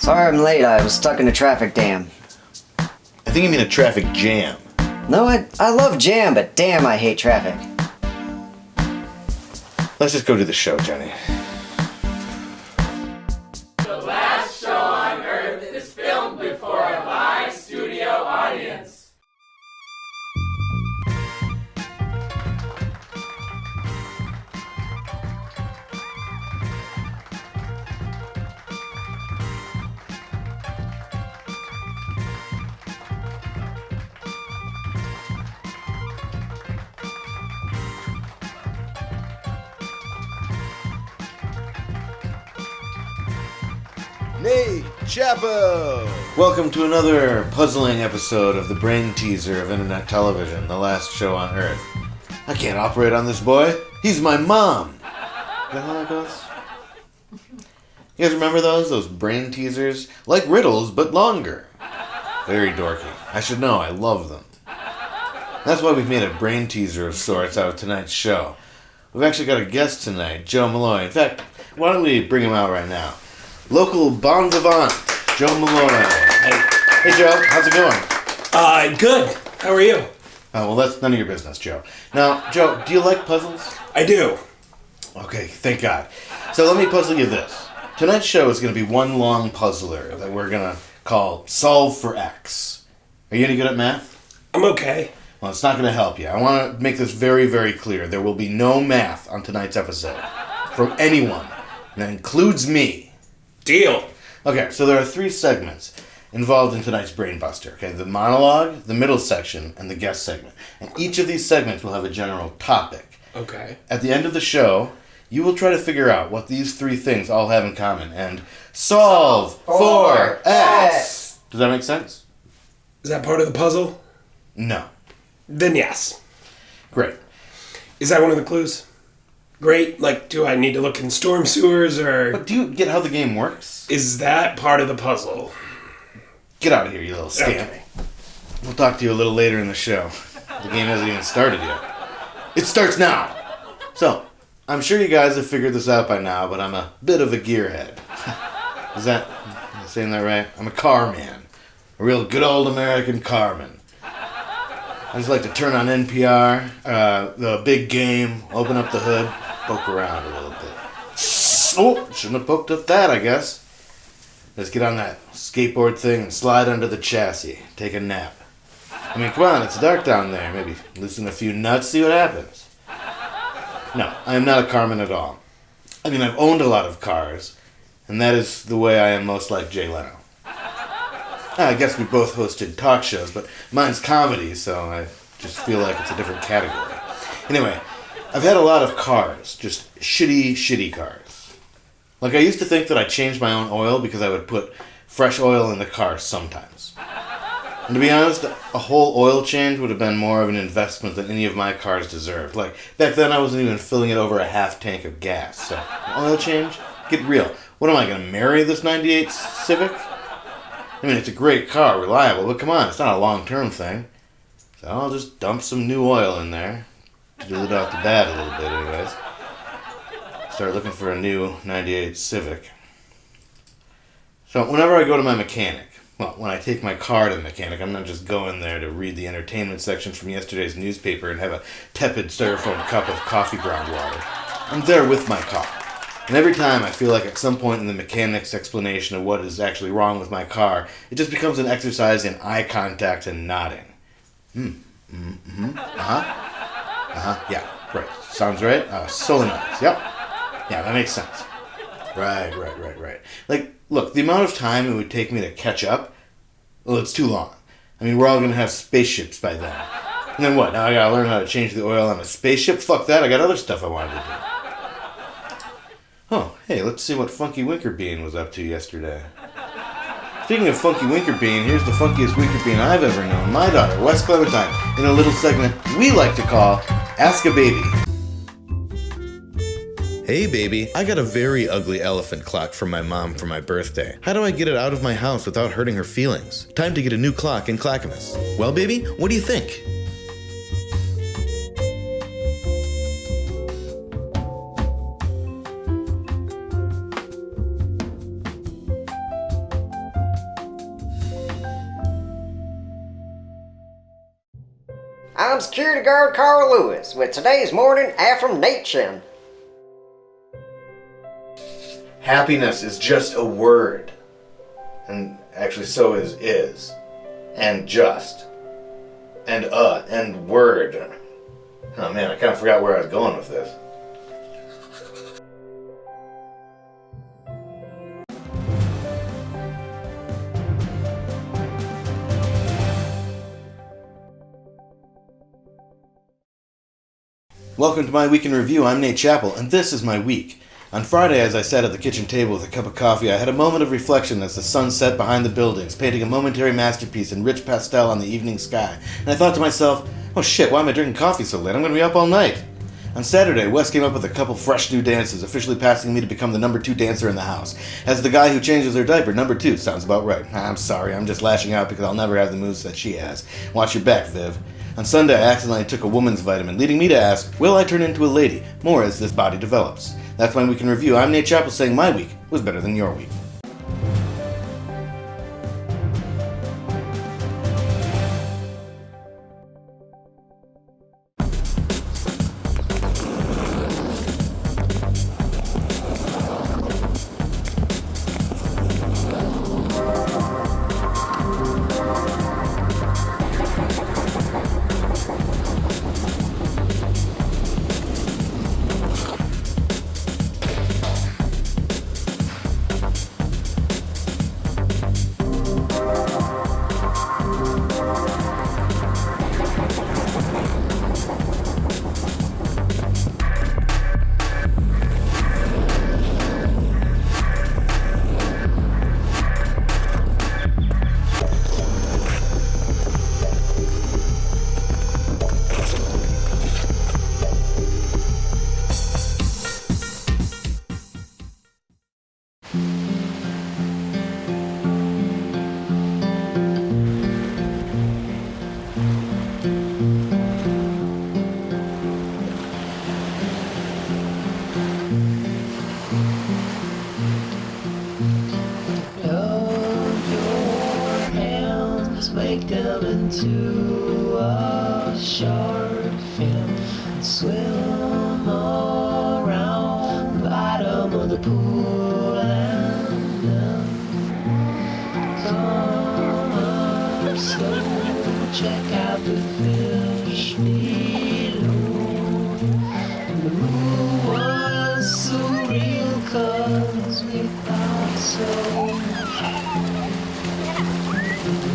Sorry I'm late, I was stuck in a traffic jam. I think you mean a traffic jam. No, I love jam, but damn, I hate traffic. Let's just go do the show, Johnny. The last show on Earth is filmed before a live studio audience. Hey, Chappell! Welcome to another puzzling episode of the brain teaser of internet television, the last show on Earth. I can't operate on this boy. He's my mom. Is that how that goes? You guys remember those? Those brain teasers? Like riddles, but longer. Very dorky. I should know, I love them. That's why we've made a brain teaser of sorts out of tonight's show. We've actually got a guest tonight, Joe Molloy. In fact, why don't we bring him out right now? Local bon vivant, Joe Molloy. Hey Joe, how's it going? Good. How are you? Oh, well, that's none of your business, Joe. Now, Joe, do you like puzzles? I do. Okay, thank God. So let me puzzle you this. Tonight's show is going to be one long puzzler that we're going to call Solve for X. Are you any good at math? I'm okay. Well, it's not going to help you. I want to make this very, very clear. There will be no math on tonight's episode from anyone. And that includes me. Deal. Okay, so there are 3 segments involved in tonight's Brainbuster. Okay, the monologue, the middle section, and the guest segment. And each of these segments will have a general topic. Okay. At the end of the show, you will try to figure out what these 3 things all have in common and solve for X. Does that make sense? Is that part of the puzzle? No. Then yes. Great. Is that one of the clues? Great. Like, do I need to look in storm sewers or... But do you get how the game works? Is that part of the puzzle? Get out of here, you little scamp. Okay. We'll talk to you a little later in the show. The game hasn't even started yet. It starts now! So, I'm sure you guys have figured this out by now, but I'm a bit of a gearhead. Am I saying that right? I'm a car man. A real good old American carman. I just like to turn on NPR, the big game, open up the hood, poke around a little bit. Oh, shouldn't have poked at that, I guess. Let's get on that skateboard thing and slide under the chassis. Take a nap. I mean, come on, it's dark down there. Maybe loosen a few nuts, see what happens. No, I am not a carman at all. I mean, I've owned a lot of cars, and that is the way I am most like Jay Leno. I guess we both hosted talk shows, but mine's comedy, so I just feel like it's a different category. Anyway, I've had a lot of cars, just shitty cars. Like, I used to think that I changed my own oil because I would put fresh oil in the car sometimes. And to be honest, a whole oil change would have been more of an investment than any of my cars deserved. Like, back then I wasn't even filling it over a half tank of gas, so an oil change? Get real. What am I, going to marry this 98 Civic? I mean, it's a great car, reliable, but come on, it's not a long-term thing. So I'll just dump some new oil in there. Dilute out the bad a little bit, anyways. Start looking for a new 98 Civic. So whenever I go to my mechanic, well, when I take my car to the mechanic, I'm not just going there to read the entertainment section from yesterday's newspaper and have a tepid styrofoam cup of coffee ground water. I'm there with my car. And every time I feel like at some point in the mechanic's explanation of what is actually wrong with my car, it just becomes an exercise in eye contact and nodding. Yeah, right. Sounds right? So nice. Yep. Yeah, that makes sense. Right. Like, look, the amount of time it would take me to catch up, well, it's too long. I mean, we're all going to have spaceships by then. And then what? Now I got to learn how to change the oil on a spaceship? Fuck that, I got other stuff I wanted to do. Oh, hey, let's see what Funky Winkerbean was up to yesterday. Speaking of Funky Winkerbean, here's the funkiest Winkerbean I've ever known. My daughter, Wes Clementine, in a little segment we like to call Ask a Baby. Hey baby, I got a very ugly elephant clock from my mom for my birthday. How do I get it out of my house without hurting her feelings? Time to get a new clock in Clackamas. Well baby, what do you think? I'm security guard Carl Lewis with today's morning affirmation. Happiness is just a word. And actually so is. And just. And word. Oh man, I kind of forgot where I was going with this. Welcome to my Week in Review. I'm Nate Chappell, and this is my week. On Friday, as I sat at the kitchen table with a cup of coffee, I had a moment of reflection as the sun set behind the buildings, painting a momentary masterpiece in rich pastel on the evening sky. And I thought to myself, oh shit, why am I drinking coffee so late? I'm going to be up all night. On Saturday, Wes came up with a couple fresh new dances, officially passing me to become the number 2 dancer in the house. As the guy who changes their diaper, number 2 sounds about right. I'm sorry, I'm just lashing out because I'll never have the moves that she has. Watch your back, Viv. On Sunday, I accidentally took a woman's vitamin, leading me to ask, will I turn into a lady? More as this body develops. That's my Week in Review. I'm Nate Chappell saying my week was better than your week. Make them into a shark fin and swim around the bottom of the pool and then come up slow, check out the fish below. And the moon was so real 'cause we thought so.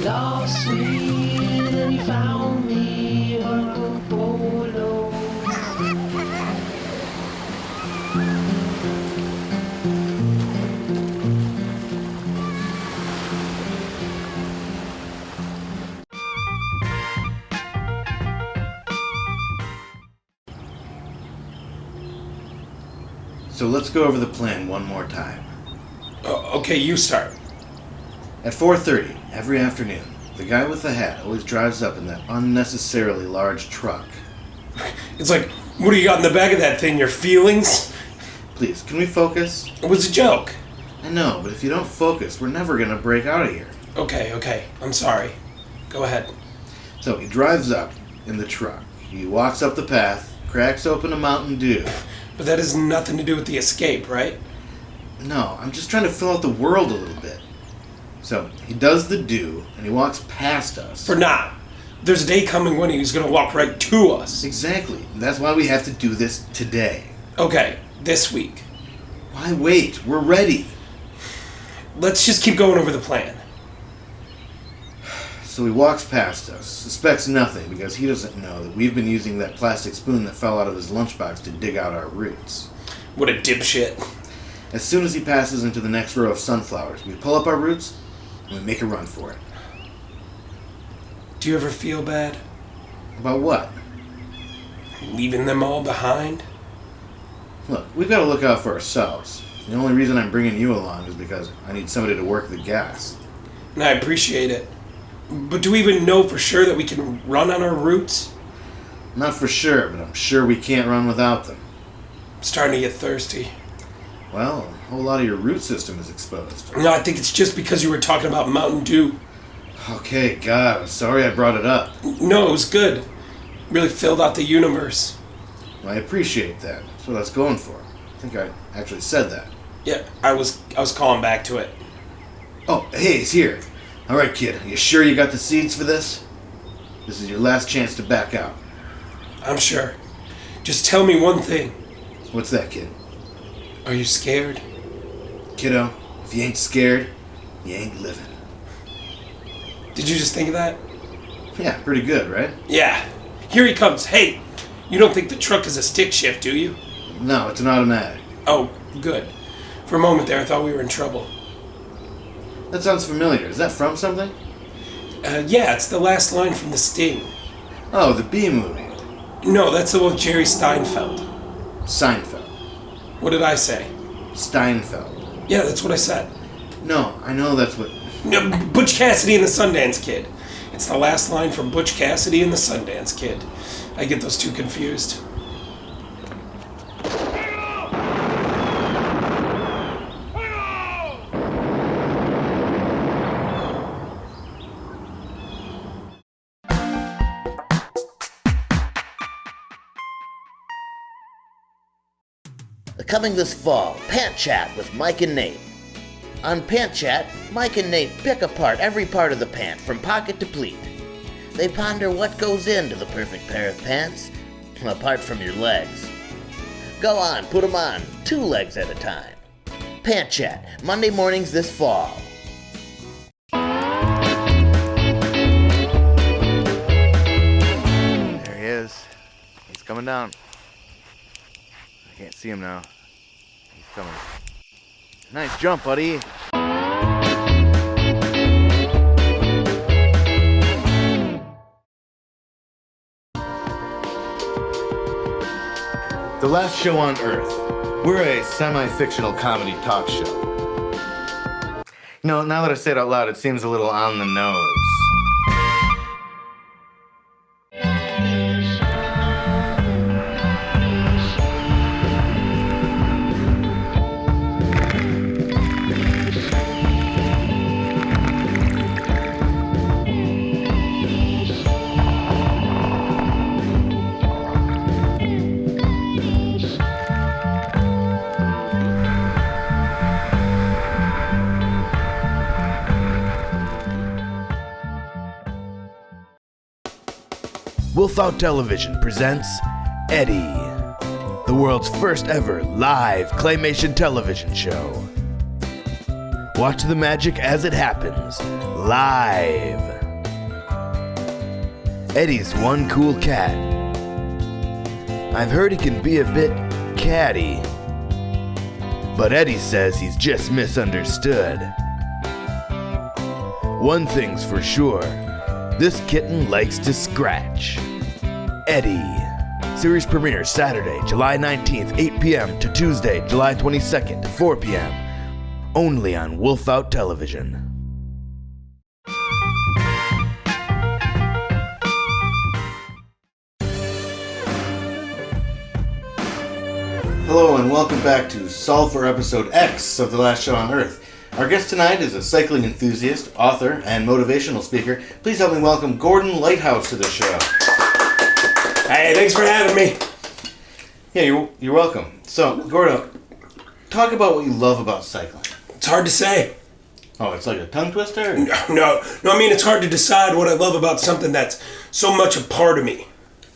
Lost me, then you found me, Marco Polo. So let's go over the plan one more time. Okay, you start. At 4:30 every afternoon, the guy with the hat always drives up in that unnecessarily large truck. It's like, what do you got in the back of that thing, your feelings? Please, can we focus? It was a joke. I know, but if you don't focus, we're never gonna break out of here. Okay, I'm sorry. Go ahead. So he drives up in the truck. He walks up the path, cracks open a Mountain Dew. But that has nothing to do with the escape, right? No, I'm just trying to fill out the world a little bit. So he does the do, and he walks past us. For now. There's a day coming when he's gonna walk right to us. Exactly. That's why we have to do this today. Okay, this week. Why wait? We're ready. Let's just keep going over the plan. So he walks past us, suspects nothing because he doesn't know that we've been using that plastic spoon that fell out of his lunchbox to dig out our roots. What a dipshit. As soon as he passes into the next row of sunflowers, we pull up our roots and we make a run for it. Do you ever feel bad? About what? Leaving them all behind? Look, we've got to look out for ourselves. The only reason I'm bringing you along is because I need somebody to work the gas. And I appreciate it. But do we even know for sure that we can run on our roots? Not for sure, but I'm sure we can't run without them. I'm starting to get thirsty. Well, a whole lot of your root system is exposed. No, I think it's just because you were talking about Mountain Dew. Okay, God, I'm sorry I brought it up. No, it was good. Really filled out the universe. I appreciate that. That's what I was going for. I think I actually said that. Yeah, I was calling back to it. Oh, hey, he's here. All right, kid. You sure you got the seeds for this? This is your last chance to back out. I'm sure. Just tell me one thing. What's that, kid? Are you scared? Kiddo, if you ain't scared, you ain't living. Did you just think of that? Yeah, pretty good, right? Yeah. Here he comes. Hey, you don't think the truck is a stick shift, do you? No, it's an automatic. Oh, good. For a moment there, I thought we were in trouble. That sounds familiar. Is that from something? Yeah, it's the last line from The Sting. Oh, the B movie. No, that's the one with Jerry Steinfeld. Seinfeld. What did I say? Steinfeld. Yeah, that's what I said. No, I know that's what... No, Butch Cassidy and the Sundance Kid. It's the last line from Butch Cassidy and the Sundance Kid. I get those two confused. Coming this fall, Pant Chat with Mike and Nate. On Pant Chat, Mike and Nate pick apart every part of the pant from pocket to pleat. They ponder what goes into the perfect pair of pants, apart from your legs. Go on, put 'em on, 2 legs at a time. Pant Chat, Monday mornings this fall. There he is. He's coming down. I can't see him now. He's coming. Nice jump, buddy. The Last Show on Earth. We're a semi-fictional comedy talk show. You know, now that I say it out loud, it seems a little on the nose. Wolfout Television presents Eddie, the world's first ever live claymation television show. Watch the magic as it happens, live. Eddie's one cool cat. I've heard he can be a bit catty, but Eddie says he's just misunderstood. One thing's for sure, this kitten likes to scratch. Eddie. Series premiere Saturday, July 19th, 8 p.m. to Tuesday, July 22nd, 4 p.m. Only on Wolfout Television. Hello and welcome back to Solve for Episode X of The Last Show on Earth. Our guest tonight is a cycling enthusiast, author, and motivational speaker. Please help me welcome Gordon Lighthouse to the show. Hey, thanks for having me. Yeah, you're welcome. So, Gordo, talk about what you love about cycling. It's hard to say. Oh, it's like a tongue twister? No, I mean, it's hard to decide what I love about something that's so much a part of me.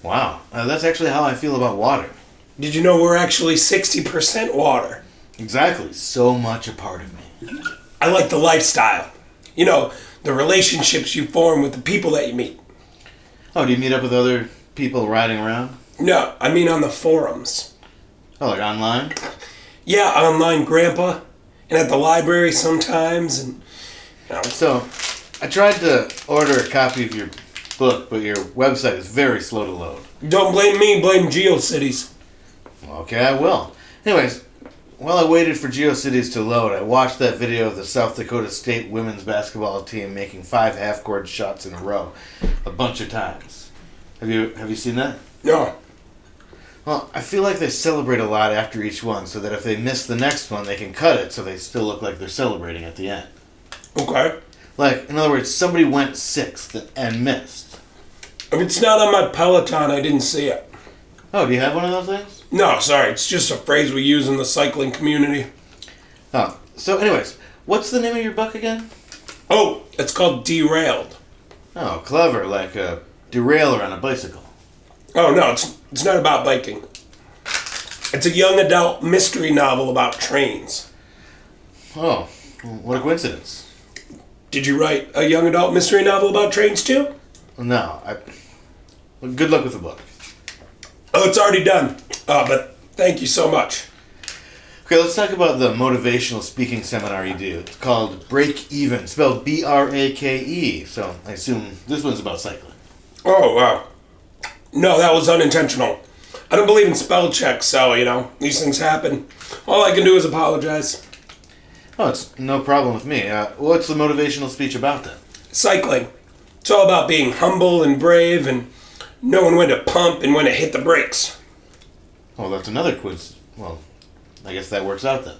Wow, that's actually how I feel about water. Did you know we're actually 60% water? Exactly, so much a part of me. I like the lifestyle. You know, the relationships you form with the people that you meet. Oh, do you meet up with other people riding around? No, I mean on the forums. Oh, like online? Yeah, online, Grandpa. And at the library sometimes, and you know. So, I tried to order a copy of your book, but your website is very slow to load. Don't blame me, blame GeoCities. Okay, I will. Anyways, while I waited for GeoCities to load, I watched that video of the South Dakota State women's basketball team making 5 half-court shots in a row a bunch of times. Have you seen that? No. Well, I feel like they celebrate a lot after each one, so that if they miss the next one, they can cut it so they still look like they're celebrating at the end. Okay. Like, in other words, somebody went 6th and missed. If it's not on my Peloton, I didn't see it. Oh, do you have one of those things? No, sorry, it's just a phrase we use in the cycling community. Oh, so anyways, what's the name of your book again? Oh, it's called Derailed. Oh, clever, like a derailleur on a bicycle. Oh, no, it's not about biking. It's a young adult mystery novel about trains. Oh, what a coincidence. Did you write a young adult mystery novel about trains too? No, well, good luck with the book. Oh, it's already done. But thank you so much. Okay, let's talk about the motivational speaking seminar you do. It's called Break Even, spelled B-R-A-K-E. So I assume this one's about cycling. Oh, wow. No, that was unintentional. I don't believe in spell checks, so, these things happen. All I can do is apologize. Oh, it's no problem with me. What's the motivational speech about then? Cycling. It's all about being humble and brave and knowing when to pump and when to hit the brakes. Oh, that's another quiz. Well, I guess that works out then.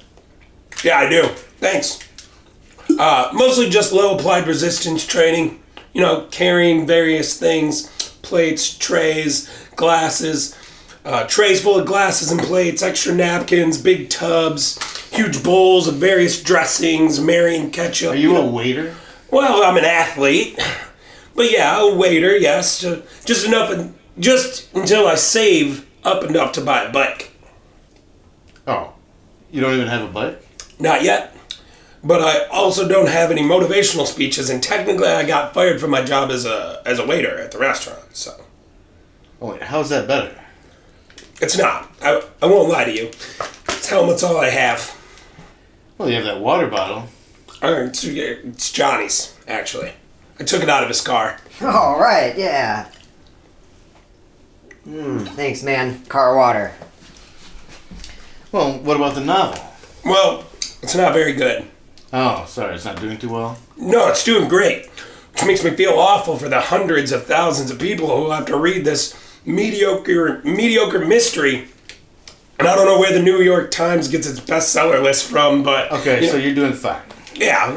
Yeah, I do. Thanks. Mostly just low applied resistance training. Carrying various things. Plates, trays, glasses. Trays full of glasses and plates, extra napkins, big tubs, huge bowls of various dressings, marrying ketchup. Are you a waiter? Well, I'm an athlete. But yeah, a waiter, yes. Just until I save up enough to buy a bike. Oh, you don't even have a bike? Not yet. But I also don't have any motivational speeches, and technically I got fired from my job as a waiter at the restaurant, so. Oh, wait, how's that better? It's not. I won't lie to you. This helmet's all I have. Well, you have that water bottle. It's Johnny's, actually. I took it out of his car. All right, yeah. Thanks, man. Car water. Well, what about the novel? Well, it's not very good. Oh, sorry, it's not doing too well? No, it's doing great. Which makes me feel awful for the hundreds of thousands of people who have to read this mediocre mystery. And I don't know where the New York Times gets its bestseller list from, but... Okay, so you're doing fine. Yeah,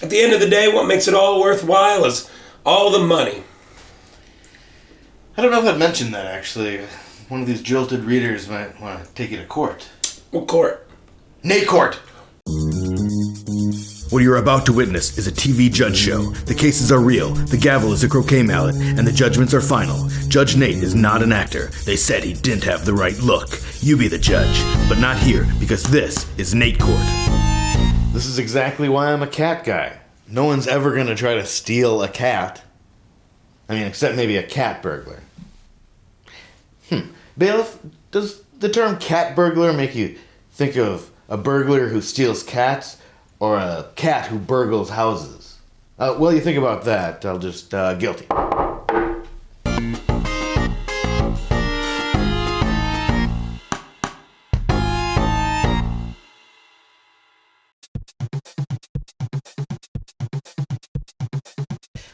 At the end of the day, what makes it all worthwhile is all the money. I don't know if I'd mentioned that, actually. One of these jilted readers might want to take you to court. What court? Nate Court! What you're about to witness is a TV judge show. The cases are real, the gavel is a croquet mallet, and the judgments are final. Judge Nate is not an actor. They said he didn't have the right look. You be the judge, but not here, because this is Nate Court. This is exactly why I'm a cat guy. No one's ever going to try to steal a cat. I mean, except maybe a cat burglar. Bailiff, does the term cat burglar make you think of a burglar who steals cats or a cat who burgles houses? While you think about that, I'll just, guilty.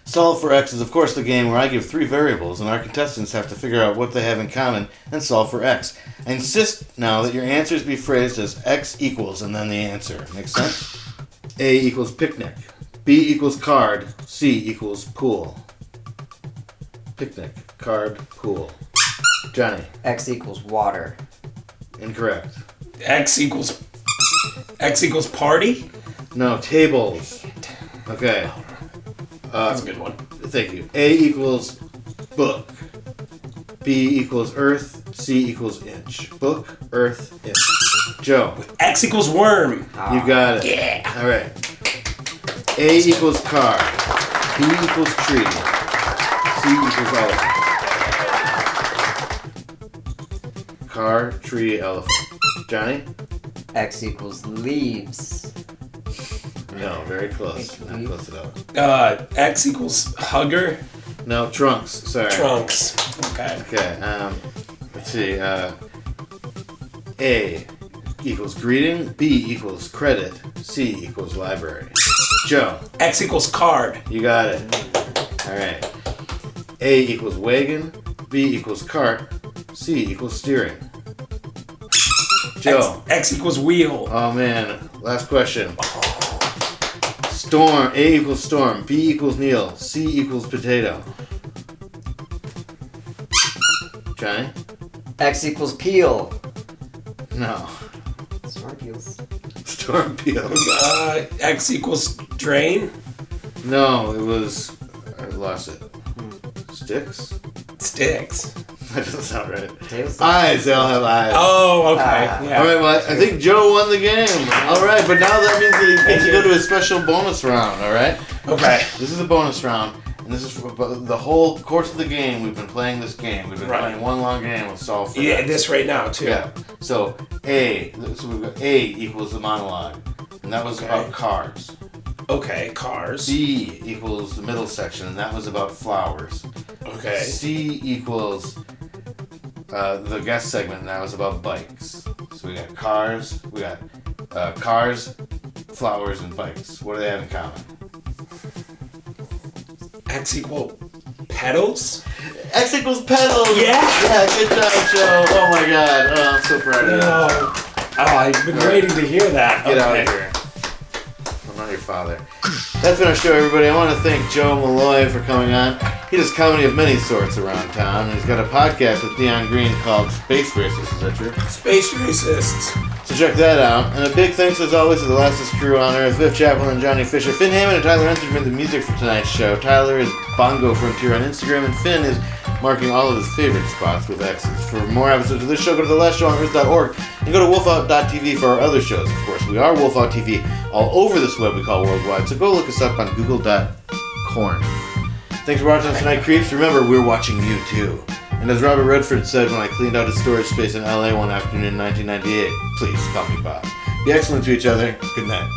Solve for X is of course the game where I give 3 variables and our contestants have to figure out what they have in common and solve for X. I insist now that your answers be phrased as X equals and then the answer. Make sense? A equals picnic. B equals card. C equals pool. Picnic, card, pool. Johnny. X equals water. Incorrect. X equals party? No, tables. Okay. That's a good one. Thank you. A equals book. B equals earth. C equals inch. Book, earth, inch. Joe. X equals worm. You got it. Yeah. All right. A equals car. B equals tree. C equals elephant. Car, tree, elephant. Johnny? X equals leaves. No, very close. Not close at all. X equals hugger. No, trunks. Sorry. Trunks. Okay. Okay. Let's see. A equals greeting. B equals credit. C equals library. Joe. X equals card. You got it. All right. A equals wagon. B equals cart. C equals steering. Joe. X equals wheel. Oh man. Last question. Storm. A equals storm. B equals Neil. C equals potato. Johnny? X equals peel. No. Storm peels. Storm peels. X equals drain. No, it was... I lost it. Sticks? Sticks. That doesn't sound right. Potatoes. Eyes, they all have eyes. Oh, okay. Yeah. Alright, well, I think Joe won the game. Alright, but now that means that he gets to go to a special bonus round, alright? Okay. This is a bonus round, and this is for the whole course of the game. We've been playing this game. We've been playing one long game with Solve for Yeah, X. this right now, too. Yeah. So we've got A equals the monologue, and that was about cars. Okay, cars. B equals the middle section, and that was about flowers. Okay. C equals the guest segment, and that was about bikes. So we got cars, flowers, and bikes. What do they have in common? X equal pedals? X equals pedals! Yeah! Yeah, good job, Joe. Oh my god. Oh, I'm so proud of you. No. Oh, I've been waiting to hear that. Get out of here. I'm not your father. That's been our show, everybody. I want to thank Joe Molloy for coming on. He does comedy of many sorts around town, and he's got a podcast with Dion Green called Space Racists. Is that true? Space racists. So check that out. And a big thanks, as always, to the Lastest crew on Earth, Viv Chappell and Johnny Fisher. Finn Hammond and Tyler Ensign made the music for tonight's show. Tyler is Bongo Frontier on Instagram, and Finn is marking all of his favorite spots with X's. For more episodes of this show, go to thelastshowonEarth.org and go to wolfout.tv for our other shows. Of course, we are Wolfout TV all over this web we call worldwide, so go look us up on google.corn. Thanks for watching us tonight, creeps. Remember, we're watching you too. And as Robert Redford said when I cleaned out his storage space in LA one afternoon in 1998, please call me Bob. Be excellent to each other. Good night.